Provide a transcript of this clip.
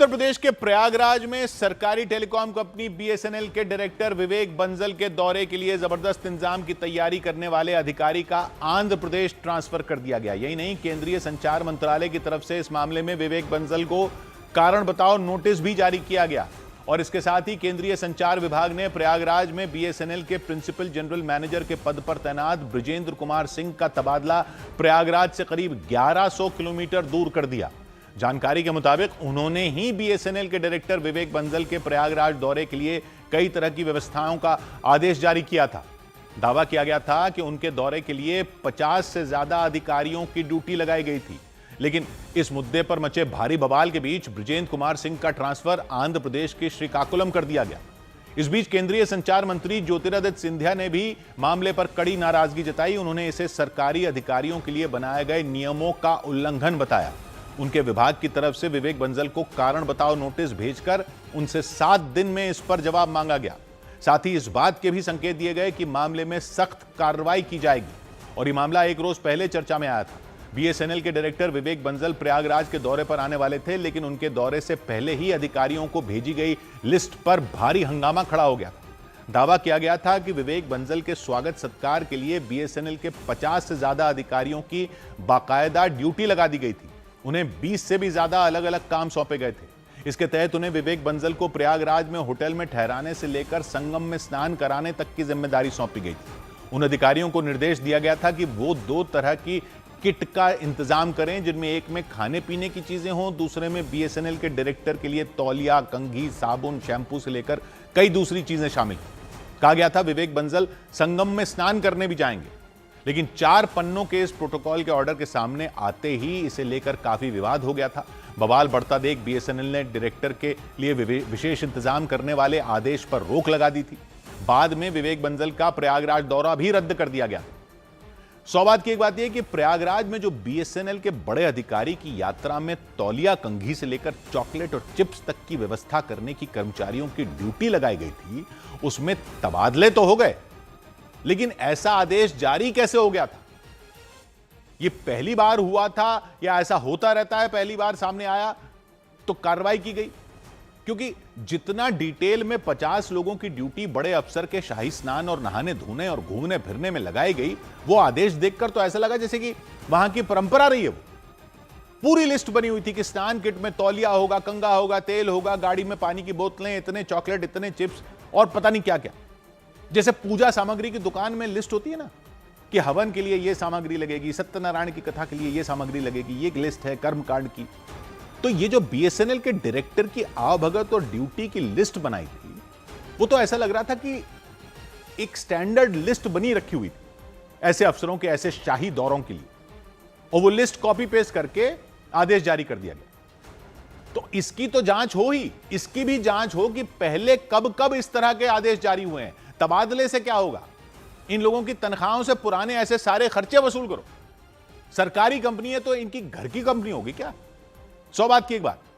उत्तर प्रदेश के प्रयागराज में सरकारी टेलीकॉम कंपनी बीएसएनएल के डायरेक्टर विवेक बंसल के दौरे के लिए जबरदस्त इंतजाम की तैयारी करने वाले अधिकारी का आंध्र प्रदेश ट्रांसफर कर दिया गया। यही नहीं, केंद्रीय संचार मंत्रालय की तरफ से इस मामले में विवेक बंसल को कारण बताओ नोटिस भी जारी किया गया। और इसके साथ ही केंद्रीय संचार विभाग ने प्रयागराज में बीएसएनएल के प्रिंसिपल जनरल मैनेजर के पद पर तैनात ब्रजेंद्र कुमार सिंह का तबादला प्रयागराज से करीब 1100 किलोमीटर दूर कर दिया। जानकारी के मुताबिक उन्होंने ही बीएसएनएल के डायरेक्टर विवेक बंसल के प्रयागराज दौरे के लिए कई तरह की व्यवस्थाओं का आदेश जारी किया था। दावा किया गया था कि उनके दौरे के लिए 50 से ज्यादा अधिकारियों की ड्यूटी लगाई गई थी, लेकिन इस मुद्दे पर मचे भारी बवाल के बीच ब्रजेंद्र कुमार सिंह का ट्रांसफर आंध्र प्रदेश के श्रीकाकुलम कर दिया गया। इस बीच केंद्रीय संचार मंत्री ज्योतिरादित्य सिंधिया ने भी मामले पर कड़ी नाराजगी जताई। उन्होंने इसे सरकारी अधिकारियों के लिए बनाए गए नियमों का उल्लंघन बताया। उनके विभाग की तरफ से विवेक बंसल को कारण बताओ नोटिस भेजकर उनसे 7 दिन में इस पर जवाब मांगा गया। साथ ही इस बात के भी संकेत दिए गए कि मामले में सख्त कार्रवाई की जाएगी। और यह मामला एक रोज पहले चर्चा में आया था। बीएसएनएल के डायरेक्टर विवेक बंसल प्रयागराज के दौरे पर आने वाले थे, लेकिन उनके दौरे से पहले ही अधिकारियों को भेजी गई लिस्ट पर भारी हंगामा खड़ा हो गया। दावा किया गया था कि विवेक बंसल के स्वागत सत्कार के लिए बीएसएनएल के 50 से ज्यादा अधिकारियों की बाकायदा ड्यूटी लगा दी गई थी। उन्हें 20 से भी ज्यादा अलग अलग काम सौंपे गए थे। इसके तहत उन्हें विवेक बंसल को प्रयागराज में होटल में ठहराने से लेकर संगम में स्नान कराने तक की जिम्मेदारी सौंपी गई थी। उन अधिकारियों को निर्देश दिया गया था कि वो 2 तरह की किट का इंतजाम करें, जिनमें एक में खाने पीने की चीजें हों, दूसरे में बीएसएनएल के डायरेक्टर के लिए तौलिया, कंघी, साबुन, शैंपू से लेकर कई दूसरी चीजें शामिल। कहा गया था विवेक बंसल संगम में स्नान करने भी जाएंगे, लेकिन 4 पन्नों के इस प्रोटोकॉल के ऑर्डर के सामने आते ही इसे लेकर काफी विवाद हो गया था। बवाल बढ़ता देख बीएसएनएल ने डायरेक्टर के लिए विशेष इंतजाम करने वाले आदेश पर रोक लगा दी थी। बाद में विवेक बंसल का प्रयागराज दौरा भी रद्द कर दिया गया। सौभाग्य की एक बात यह कि प्रयागराज में जो बीएसएनएल के बड़े अधिकारी की यात्रा में तौलिया, कंघी से लेकर चॉकलेट और चिप्स तक की व्यवस्था करने की कर्मचारियों की ड्यूटी लगाई गई थी, उसमें तबादले तो हो गए, लेकिन ऐसा आदेश जारी कैसे हो गया था? यह पहली बार हुआ था या ऐसा होता रहता है? पहली बार सामने आया तो कार्रवाई की गई, क्योंकि जितना डिटेल में 50 लोगों की ड्यूटी बड़े अफसर के शाही स्नान और नहाने धोने और घूमने फिरने में लगाई गई, वो आदेश देखकर तो ऐसा लगा जैसे कि वहां की परंपरा रही है। वो पूरी लिस्ट बनी हुई थी कि स्नान किट में तौलिया होगा, कंघा होगा, तेल होगा, गाड़ी में पानी की बोतलें, इतने चॉकलेट, इतने चिप्स और पता नहीं क्या क्या। जैसे पूजा सामग्री की दुकान में लिस्ट होती है ना कि हवन के लिए यह सामग्री लगेगी, सत्यनारायण की कथा के लिए यह सामग्री लगेगी, ये लिस्ट है कर्मकांड की। तो ये जो बीएसएनएल के डायरेक्टर की आवभगत और ड्यूटी की लिस्ट बनाई थी, वो तो ऐसा लग रहा था कि एक स्टैंडर्ड लिस्ट बनी रखी हुई थी ऐसे अफसरों के ऐसे शाही दौरों के लिए, और वो लिस्ट कॉपी पेस्ट करके आदेश जारी कर दिया गया। तो इसकी तो जांच हो ही, इसकी भी जांच हो कि पहले कब कब इस तरह के आदेश जारी हुए हैं। तबादले से क्या होगा? इन लोगों की तनख्वाहों से पुराने ऐसे सारे खर्चे वसूल करो। सरकारी कंपनी है तो इनकी घर की कंपनी होगी क्या? सौभाग्य की एक बात,